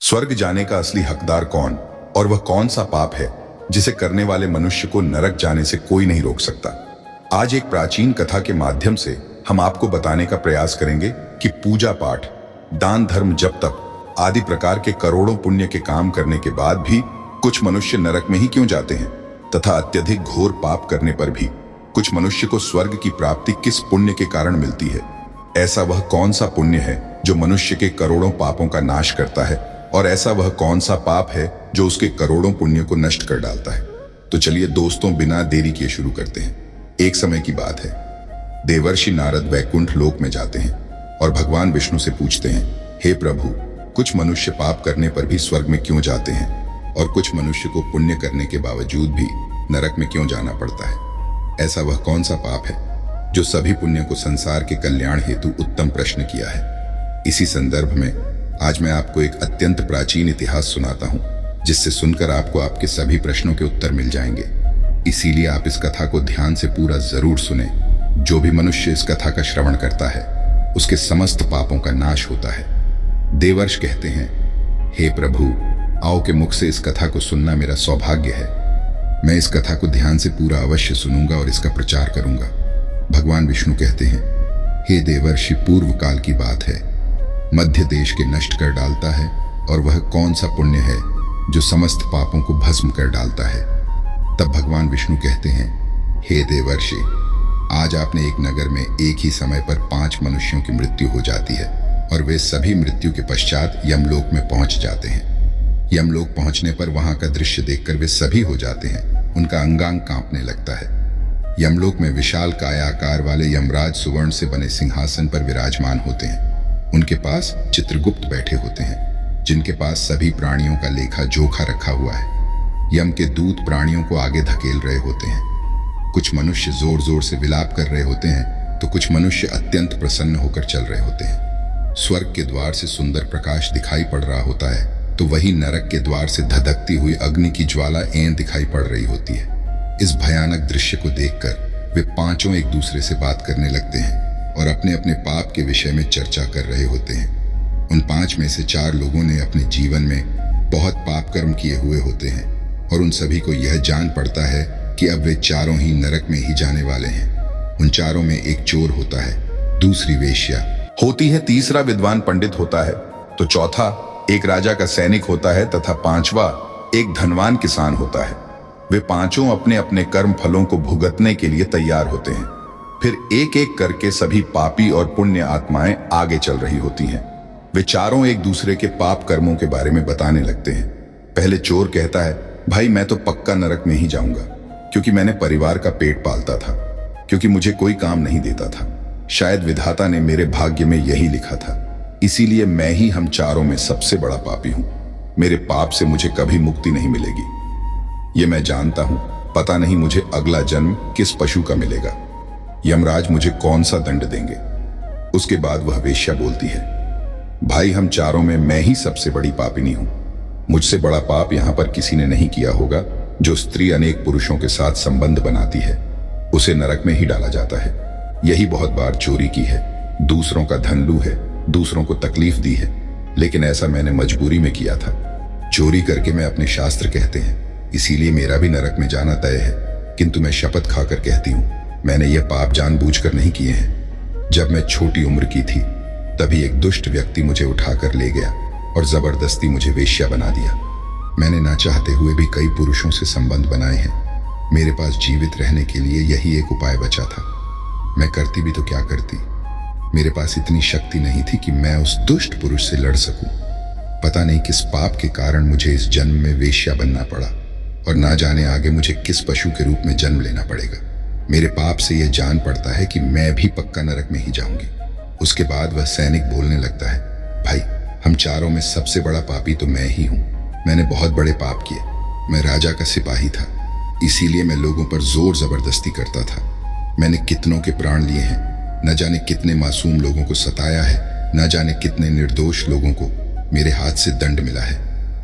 स्वर्ग जाने का असली हकदार कौन और वह कौन सा पाप है जिसे करने वाले मनुष्य को नरक जाने से कोई नहीं रोक सकता। आज एक प्राचीन कथा के माध्यम से हम आपको बताने का प्रयास करेंगे कि पूजा पाठ, दान, धर्म, जप, तप आदि प्रकार के करोड़ों पुण्य के काम करने के बाद भी कुछ मनुष्य नरक में ही क्यों जाते हैं, तथा अत्यधिक घोर पाप करने पर भी कुछ मनुष्य को स्वर्ग की प्राप्ति किस पुण्य के कारण मिलती है। ऐसा वह कौन सा पुण्य है जो मनुष्य के करोड़ों पापों का नाश करता है, और ऐसा वह कौन सा पाप है जो उसके करोड़ों पुण्य को नष्ट कर डालता है। तो चलिए दोस्तों, बिना देरी किए शुरू करते हैं। एक समय की बात है, देवर्षि नारद वैकुंठ लोक में जाते हैं और भगवान विष्णु से पूछते हैं, हे प्रभु, कुछ मनुष्य पाप करने पर भी स्वर्ग में क्यों जाते हैं और कुछ मनुष्य को पुण्य करने के बावजूद भी नरक में क्यों जाना पड़ता है। ऐसा वह कौन सा पाप है जो सभी पुण्य को संसार के कल्याण हेतु उत्तम प्रश्न किया है। इसी संदर्भ में आज मैं आपको एक अत्यंत प्राचीन इतिहास सुनाता हूं, जिससे सुनकर आपको आपके सभी प्रश्नों के उत्तर मिल जाएंगे। इसीलिए आप इस कथा को ध्यान से पूरा जरूर सुने। जो भी मनुष्य इस कथा का श्रवण करता है उसके समस्त पापों का नाश होता है। देवर्ष कहते हैं, हे प्रभु, आओ के मुख से इस कथा को सुनना मेरा सौभाग्य है। मैं इस कथा को ध्यान से पूरा अवश्य सुनूंगा और इसका प्रचार करूंगा। भगवान विष्णु कहते हैं, हे देवर्षि, पूर्व काल की बात है, मध्य देश के नष्ट कर डालता है, और वह कौन सा पुण्य है जो समस्त पापों को भस्म कर डालता है। तब भगवान विष्णु कहते हैं, हे देवर्षि, आज आपने एक नगर में एक ही समय पर 5 मनुष्यों की मृत्यु हो जाती है, और वे सभी मृत्यु के पश्चात यमलोक में पहुंच जाते हैं। यमलोक पहुंचने पर वहां का दृश्य देखकर वे सभी हो जाते हैं, उनका अंगांग कांपने लगता है। यमलोक में विशाल कायाकार वाले यमराज सुवर्ण से बने सिंहासन पर विराजमान होते हैं। उनके पास चित्रगुप्त बैठे होते हैं, जिनके पास सभी प्राणियों का लेखा जोखा रखा हुआ है। यम के दूत प्राणियों को आगे धकेल रहे होते हैं। कुछ मनुष्य जोर जोर से विलाप कर रहे होते हैं, तो कुछ मनुष्य अत्यंत प्रसन्न होकर चल रहे होते हैं। स्वर्ग के द्वार से सुंदर प्रकाश दिखाई पड़ रहा होता है, तो वही नरक के द्वार से धधकती हुई अग्नि की ज्वाला एं दिखाई पड़ रही होती है। इस भयानक दृश्य को देखकर वे पांचों एक दूसरे से बात करने लगते हैं और अपने अपने पाप के विषय में चर्चा कर रहे होते हैं। उन 5 में से 4 लोगों ने अपने जीवन में बहुत पाप कर्म किए हुए होते हैं, और उन सभी को यह जान पड़ता है कि अब वे चारों ही नरक में ही जाने वाले हैं। उन चारों में एक चोर होता है, दूसरी वेश्या होती है, तीसरा विद्वान पंडित होता है, तो चौथा एक राजा का सैनिक होता है, तथा 5वां एक धनवान किसान होता है। वे पांचों अपने अपने कर्म फलों को भुगतने के लिए तैयार होते हैं। फिर एक एक करके सभी पापी और पुण्य आत्माएं आगे चल रही होती हैं। वे चारों एक दूसरे के पाप कर्मों के बारे में बताने लगते हैं। पहले चोर कहता है, भाई मैं तो पक्का नरक में ही जाऊंगा, क्योंकि मैंने परिवार का पेट पालता था, क्योंकि मुझे कोई काम नहीं देता था। शायद विधाता ने मेरे भाग्य में यही लिखा था, इसीलिए मैं ही हम चारों में सबसे बड़ा पापी हूं। मेरे पाप से मुझे कभी मुक्ति नहीं मिलेगी। ये मैं जानता हूं, पता नहीं मुझे अगला जन्म किस पशु का मिलेगा। यमराज मुझे कौन सा दंड देंगे। उसके बाद वह वेश्या बोलती है, भाई हम चारों में मैं ही सबसे बड़ी पापिनी हूं। मुझसे बड़ा पाप यहां पर किसी ने नहीं किया होगा। जो स्त्री अनेक पुरुषों के साथ संबंध बनाती है, उसे नरक में ही डाला जाता है। यही बहुत बार चोरी की है, दूसरों का धन लू है, दूसरों को तकलीफ दी है, लेकिन ऐसा मैंने मजबूरी में किया था। चोरी करके मैं अपने शास्त्र कहते हैं, इसीलिए मेरा भी नरक में जाना तय है। किंतु मैं शपथ खाकर कहती हूं, मैंने ये पाप जानबूझकर नहीं किए हैं। जब मैं छोटी उम्र की थी, तभी एक दुष्ट व्यक्ति मुझे उठाकर ले गया और जबरदस्ती मुझे वेश्या बना दिया। मैंने ना चाहते हुए भी कई पुरुषों से संबंध बनाए हैं। मेरे पास जीवित रहने के लिए यही एक उपाय बचा था। मैं करती भी तो क्या करती, मेरे पास इतनी शक्ति नहीं थी कि मैं उस दुष्ट पुरुष से लड़ सकूं। पता नहीं किस पाप के कारण मुझे इस जन्म में वेश्या बनना पड़ा, और ना जाने आगे मुझे किस पशु के रूप में जन्म लेना पड़ेगा। मेरे पाप से यह जान पड़ता है कि मैं भी पक्का नरक में ही जाऊंगी। उसके बाद वह सैनिक बोलने लगता है, भाई हम चारों में सबसे बड़ा पापी तो मैं ही हूं। मैंने बहुत बड़े पाप किए। मैं राजा का सिपाही था, इसीलिए मैं लोगों पर जोर जबरदस्ती करता था। मैंने कितनों के प्राण लिए हैं, न जाने कितने मासूम लोगों को सताया है, न जाने कितने निर्दोष लोगों को मेरे हाथ से दंड मिला है।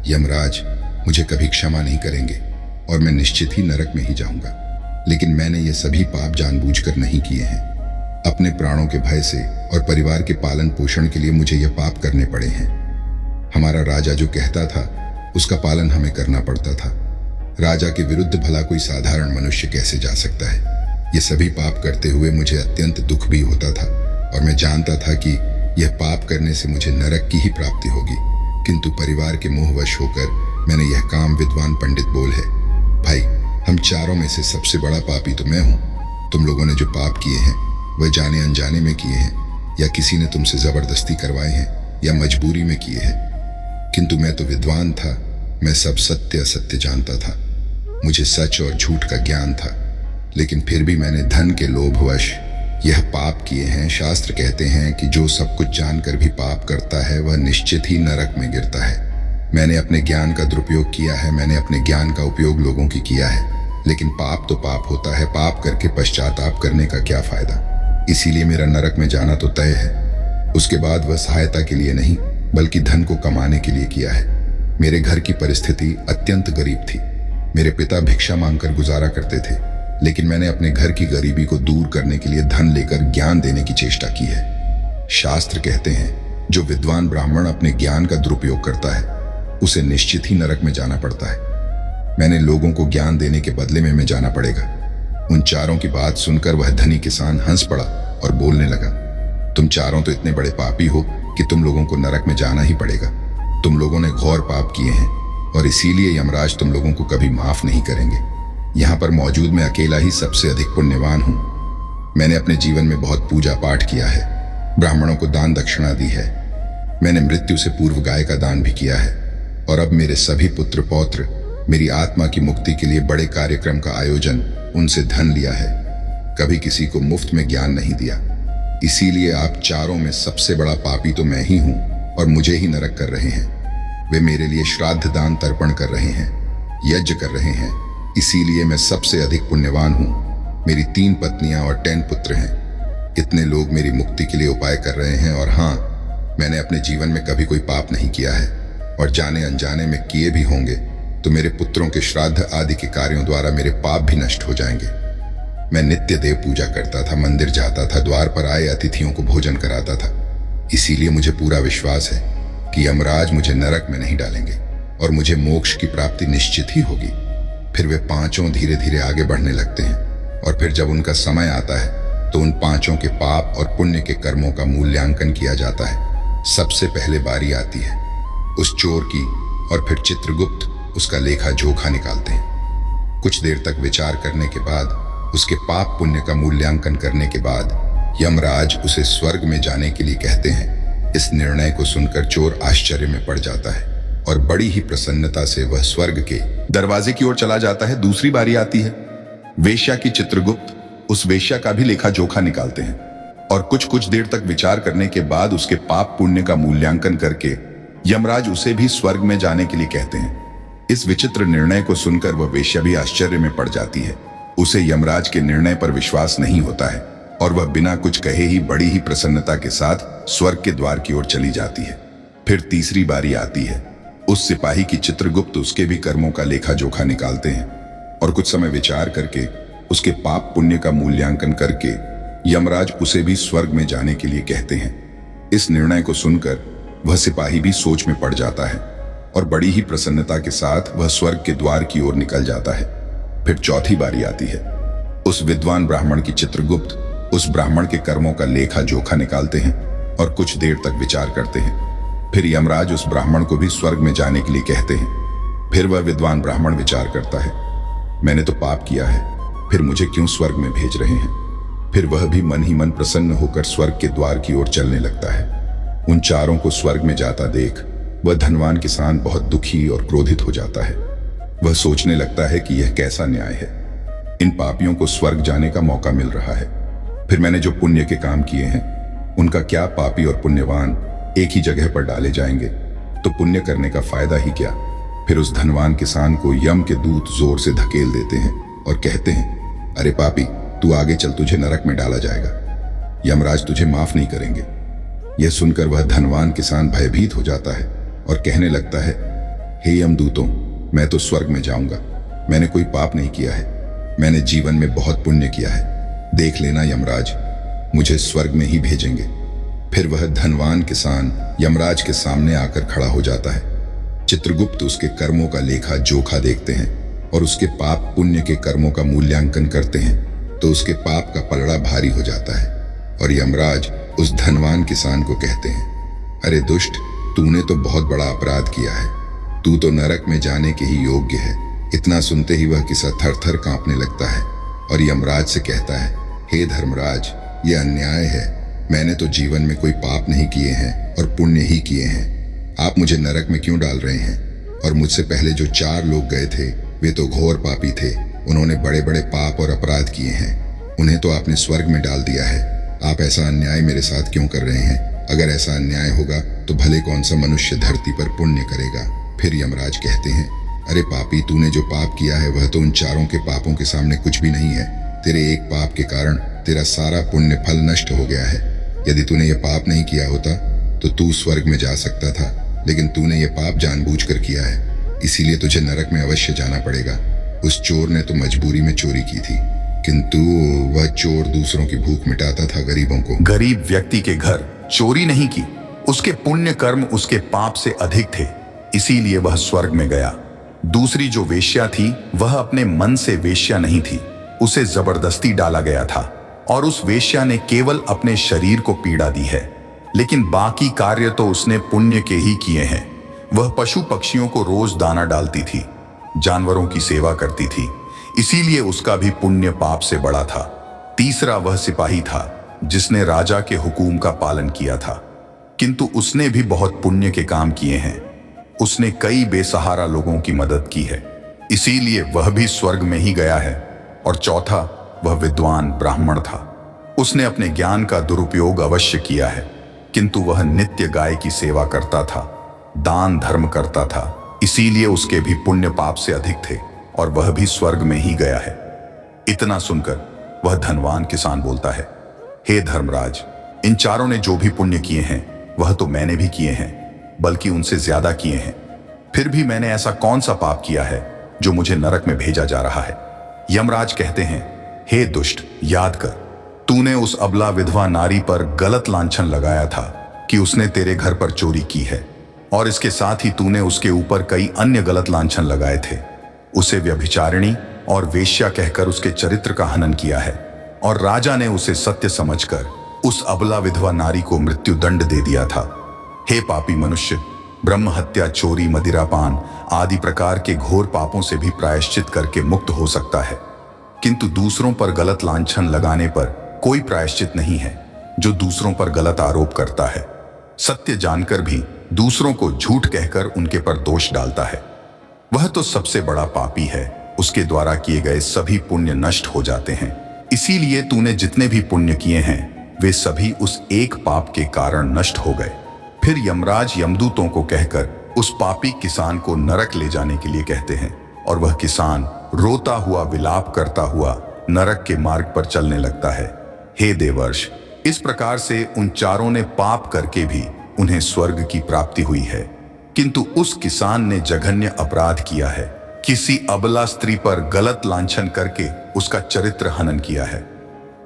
यमराज मुझे कभी क्षमा नहीं करेंगे और मैं निश्चित ही नरक में ही जाऊंगा। लेकिन मैंने ये सभी पाप जानबूझकर नहीं किए हैं। अपने प्राणों के भय से और परिवार के पालन पोषण के लिए मुझे ये पाप करने पड़े हैं। हमारा राजा जो कहता था उसका पालन हमें करना पड़ता था। राजा के विरुद्ध भला कोई साधारण मनुष्य कैसे जा सकता है? ये सभी पाप करते हुए मुझे अत्यंत दुख भी होता था और मैं जानता था कि यह पाप करने से मुझे नरक की ही प्राप्ति होगी। किंतु परिवार के मोहवश होकर मैंने यह काम विद्वान पंडित बोल है, भाई हम चारों में से सबसे बड़ा पापी तो मैं हूँ। तुम लोगों ने जो पाप किए हैं वह जाने अनजाने में किए हैं, या किसी ने तुमसे जबरदस्ती करवाए हैं, या मजबूरी में किए हैं। किंतु मैं तो विद्वान था, मैं सब सत्य असत्य जानता था, मुझे सच और झूठ का ज्ञान था। लेकिन फिर भी मैंने धन के लोभवश यह पाप किए हैं। शास्त्र कहते हैं कि जो सब कुछ जानकर भी पाप करता है वह निश्चित ही नरक में गिरता है। मैंने अपने ज्ञान का दुरुपयोग किया है, मैंने अपने ज्ञान का उपयोग लोगों की किया है, लेकिन पाप तो पाप होता है। पाप करके पश्चाताप करने का क्या फायदा? इसीलिए मेरा नरक में जाना तो तय है। उसके बाद वह सहायता के लिए नहीं बल्कि धन को कमाने के लिए किया है। मेरे घर की परिस्थिति अत्यंत गरीब थी। मेरे पिता भिक्षा मांगकर गुजारा करते थे, लेकिन मैंने अपने घर की गरीबी को दूर करने के लिए धन लेकर ज्ञान देने की चेष्टा की है। शास्त्र कहते हैं जो विद्वान ब्राह्मण अपने ज्ञान का दुरुपयोग करता है उसे निश्चित ही नरक में जाना पड़ता है। मैंने लोगों को ज्ञान देने के बदले में जाना पड़ेगा। उन चारों की बात सुनकर वह धनी किसान हंस पड़ा और बोलने लगा, तुम चारों तो इतने बड़े पापी हो कि तुम लोगों को नरक में जाना ही पड़ेगा। तुम लोगों ने घोर पाप किए हैं और इसीलिए यमराज तुम लोगों को कभी माफ नहीं करेंगे। यहाँ पर मौजूद मैं अकेला ही सबसे अधिक पुण्यवान हूँ। मैंने अपने जीवन में बहुत पूजा पाठ किया है, ब्राह्मणों को दान दक्षिणा दी है, मैंने मृत्यु से पूर्व गाय का दान भी किया है, और अब मेरे सभी पुत्र पौत्र मेरी आत्मा की मुक्ति के लिए बड़े कार्यक्रम का आयोजन उनसे धन लिया है। कभी किसी को मुफ्त में ज्ञान नहीं दिया। इसीलिए आप चारों में सबसे बड़ा पापी तो मैं ही हूँ और मुझे ही नरक कर रहे हैं। वे मेरे लिए श्राद्ध दान तर्पण कर रहे हैं, यज्ञ कर रहे हैं, इसीलिए मैं सबसे अधिक पुण्यवान हूँ। मेरी 3 पत्नियां और 10 पुत्र हैं। कितने लोग मेरी मुक्ति के लिए उपाय कर रहे हैं। और हाँ, मैंने अपने जीवन में कभी कोई पाप नहीं किया है, और जाने अनजाने में किए भी होंगे तो मेरे पुत्रों के श्राद्ध आदि के कार्यों द्वारा मेरे पाप भी नष्ट हो जाएंगे। मैं नित्य देव पूजा करता था, मंदिर जाता था, द्वार पर आए अतिथियों को भोजन कराता था। इसीलिए मुझे पूरा विश्वास है कि यमराज मुझे नरक में नहीं डालेंगे और मुझे मोक्ष की प्राप्ति निश्चित ही होगी। फिर वे पांचों धीरे धीरे आगे बढ़ने लगते हैं, और फिर जब उनका समय आता है तो उन पांचों के पाप और पुण्य के कर्मों का मूल्यांकन किया जाता है। सबसे पहले बारी आती है उस चोर की, और फिर चित्रगुप्त उसका लेखा जोखा निकालते हैं। कुछ देर तक विचार करने के बाद, उसके पाप पुण्य का मूल्यांकन करने के बाद यमराज उसे स्वर्ग में जाने के लिए कहते हैं। इस निर्णय को सुनकर चोर आश्चर्य में पड़ जाता है और बड़ी ही प्रसन्नता से वह स्वर्ग के दरवाजे की ओर चला जाता है। दूसरी बारी आती है वेश्या की। चित्रगुप्त उस वेश्या का भी लेखा जोखा निकालते हैं, और कुछ देर तक विचार करने के बाद उसके पाप पुण्य का मूल्यांकन करके यमराज उसे भी स्वर्ग में जाने के लिए कहते हैं। इस विचित्र निर्णय को सुनकर वह वेश्या भी आश्चर्य में पड़ जाती है। उसे यमराज के निर्णय पर विश्वास नहीं होता है और वह बिना कुछ कहे ही बड़ी ही प्रसन्नता के साथ स्वर्ग के द्वार की ओर चली जाती है। फिर तीसरी बारी आती है उस सिपाही की। चित्रगुप्त उसके भी कर्मों का लेखा जोखा निकालते हैं, और कुछ समय विचार करके उसके पाप पुण्य का मूल्यांकन करके यमराज उसे भी स्वर्ग में जाने के लिए कहते हैं। इस निर्णय को सुनकर वह सिपाही भी सोच में पड़ जाता है और बड़ी ही प्रसन्नता के साथ वह स्वर्ग के द्वार की ओर निकल जाता है। फिर चौथी बारी आती है उस विद्वान ब्राह्मण की। चित्रगुप्त उस ब्राह्मण के कर्मों का लेखा जोखा निकालते हैं और कुछ देर तक विचार करते हैं। फिर यमराज उस ब्राह्मण को भी स्वर्ग में जाने के लिए कहते हैं। फिर वह विद्वान ब्राह्मण विचार करता है, मैंने तो पाप किया है, फिर मुझे क्यों स्वर्ग में भेज रहे हैं। फिर वह भी मन ही मन प्रसन्न होकर स्वर्ग के द्वार की ओर चलने लगता है। उन चारों को स्वर्ग में जाता देख वह धनवान किसान बहुत दुखी और क्रोधित हो जाता है। वह सोचने लगता है कि यह कैसा न्याय है, इन पापियों को स्वर्ग जाने का मौका मिल रहा है। फिर मैंने जो पुण्य के काम किए हैं उनका क्या पापी और पुण्यवान एक ही जगह पर डाले जाएंगे, तो पुण्य करने का फायदा ही क्या। फिर उस धनवान किसान को यम के दूत जोर से धकेल देते हैं और कहते हैं, अरे पापी, तू आगे चल, तुझे नरक में डाला जाएगा, यमराज तुझे माफ नहीं करेंगे। यह सुनकर वह धनवान किसान भयभीत हो जाता है और कहने लगता है, हे यमदूतों, मैं तो स्वर्ग में जाऊंगा, मैंने कोई पाप नहीं किया है, मैंने जीवन में बहुत पुण्य किया है, देख लेना यमराज, मुझे स्वर्ग में ही भेजेंगे। फिर वह धनवान किसान यमराज के सामने आकर खड़ा हो जाता है। चित्रगुप्त उसके कर्मों का लेखा जोखा देखते हैं और उसके पाप पुण्य के कर्मों का मूल्यांकन करते हैं तो उसके पाप का पलड़ा भारी हो जाता है और यमराज उस धनवान किसान को कहते हैं, अरे दुष्ट, तूने तो बहुत बड़ा अपराध किया है, तू तो नरक में जाने के ही योग्य है। इतना सुनते ही वह किसा थर थर कांपने लगता है और यमराज से कहता है, हे धर्मराज, यह अन्याय है। मैंने तो जीवन में कोई पाप नहीं किए हैं और पुण्य ही किए हैं। आप मुझे नरक में क्यों डाल रहे हैं? और मुझसे पहले जो 4 लोग गए थे वे तो घोर पापी थे, उन्होंने बड़े बड़े पाप और अपराध किए हैं, उन्हें तो आपने स्वर्ग में डाल दिया है। आप ऐसा अन्याय मेरे साथ क्यों कर रहे हैं? अगर ऐसा अन्याय होगा तो भले कौन सा मनुष्य धरती पर पुण्य करेगा। फिर यमराज कहते हैं, अरे पापी, तूने जो पाप किया है वह तो उन 4 के पापों के सामने कुछ भी नहीं है। तेरे एक पाप के कारण तेरा सारा पुण्य फल नष्ट हो गया है। यदि तूने ये पाप नहीं किया होता तो तू स्वर्ग में जा सकता था, लेकिन तूने ये पाप जानबूझकर किया है, इसीलिए तुझे नरक में अवश्य जाना पड़ेगा। उस चोर ने तो मजबूरी में चोरी की थी, किंतु वह चोर दूसरों की भूख मिटाता था, गरीबों को। गरीब व्यक्ति के घर चोरी नहीं की, उसके पुण्य कर्म उसके पाप से अधिक थे, इसीलिए वह स्वर्ग में गया। दूसरी जो वेश्या थी वह अपने मन से वेश्या नहीं थी, उसे जबरदस्ती डाला गया था और उस वेश्या ने केवल अपने शरीर को पीड़ा दी है, लेकिन बाकी कार्य तो उसने पुण्य के ही किए हैं। वह पशु पक्षियों को रोज दाना डालती थी, जानवरों की सेवा करती थी, इसीलिए उसका भी पुण्य पाप से बड़ा था। तीसरा वह सिपाही था जिसने राजा के हुकुम का पालन किया था, किंतु उसने भी बहुत पुण्य के काम किए हैं। उसने कई बेसहारा लोगों की मदद की है, इसीलिए वह भी स्वर्ग में ही गया है। और चौथा वह विद्वान ब्राह्मण था, उसने अपने ज्ञान का दुरुपयोग अवश्य किया है, किंतु वह नित्य गाय की सेवा करता था, दान धर्म करता था, इसीलिए उसके भी पुण्य पाप से अधिक थे और वह भी स्वर्ग में ही गया है। इतना सुनकर वह धनवान किसान बोलता है, हे धर्मराज, इन 4 ने जो भी पुण्य किए हैं वह तो मैंने भी किए हैं, बल्कि उनसे ज्यादा किए हैं। फिर भी मैंने ऐसा कौन सा पाप किया है जो मुझे नरक में भेजा जा रहा है? यमराज कहते हैं, हे दुष्ट, याद कर, तूने उस अबला विधवा नारी पर गलत लांछन लगाया था कि उसने तेरे घर पर चोरी की है, और इसके साथ ही तूने उसके ऊपर कई अन्य गलत लांछन लगाए थे। उसे व्यभिचारिणी और वेश्या कहकर उसके चरित्र का हनन किया है, और राजा ने उसे सत्य समझकर उस अबला विधवा नारी को मृत्यु दंड दे दिया था। हे पापी मनुष्य, ब्रह्म हत्या, चोरी, मदिरापान आदि प्रकार के घोर पापों से भी प्रायश्चित करके मुक्त हो सकता है, किंतु दूसरों पर गलत लांछन लगाने पर कोई प्रायश्चित नहीं है। जो दूसरों पर गलत आरोप करता है, सत्य जानकर भी दूसरों को झूठ कहकर उनके पर दोष डालता है, वह तो सबसे बड़ा पापी है। उसके द्वारा किए गए सभी पुण्य नष्ट हो जाते हैं। इसीलिए तूने जितने भी पुण्य किए हैं वे सभी उस एक पाप के कारण नष्ट हो गए। फिर यमराज यमदूतों को कहकर उस पापी किसान को नरक ले जाने के लिए कहते हैं, और वह किसान रोता हुआ विलाप करता हुआ नरक के मार्ग पर चलने लगता है। हे देवर्ष, इस प्रकार से उन 4 ने पाप करके भी उन्हें स्वर्ग की प्राप्ति हुई है, किंतु उस किसान ने जघन्य अपराध किया है, किसी अबला स्त्री पर गलत लांछन करके उसका चरित्र हनन किया है।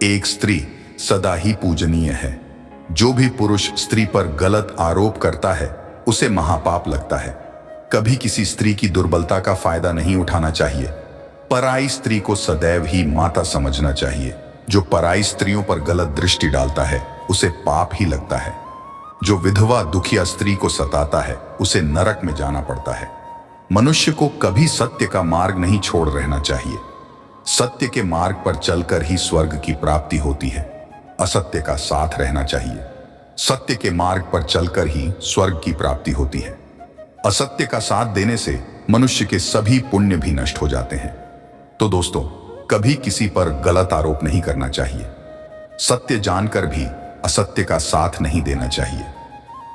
एक स्त्री सदा ही पूजनीय है, जो भी पुरुष स्त्री पर गलत आरोप करता है उसे महापाप लगता है। कभी किसी स्त्री की दुर्बलता का फायदा नहीं उठाना चाहिए। पराई स्त्री को सदैव ही माता समझना चाहिए। जो पराई स्त्रियों पर गलत दृष्टि डालता है उसे पाप ही लगता है। जो विधवा दुखिया स्त्री को सताता है उसे नरक में जाना पड़ता है। मनुष्य को कभी सत्य का मार्ग नहीं छोड़ रहना चाहिए। सत्य के मार्ग पर चलकर ही स्वर्ग की प्राप्ति होती है। असत्य का साथ रहना चाहिए। सत्य के मार्ग पर चलकर ही स्वर्ग की प्राप्ति होती है। असत्य का साथ देने से मनुष्य के सभी पुण्य भी नष्ट हो जाते हैं। तो दोस्तों, कभी किसी पर गलत आरोप नहीं करना चाहिए। सत्य जानकर भी असत्य का साथ नहीं देना चाहिए।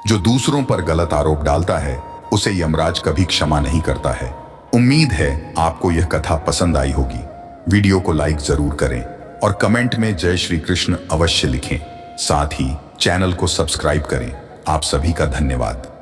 जो दूसरों पर गलत आरोप डालता है उसे यमराज कभी क्षमा नहीं करता है। उम्मीद है आपको यह कथा पसंद आई होगी। वीडियो को लाइक जरूर करें और कमेंट में जय श्री कृष्ण अवश्य लिखें। साथ ही चैनल को सब्सक्राइब करें। आप सभी का धन्यवाद।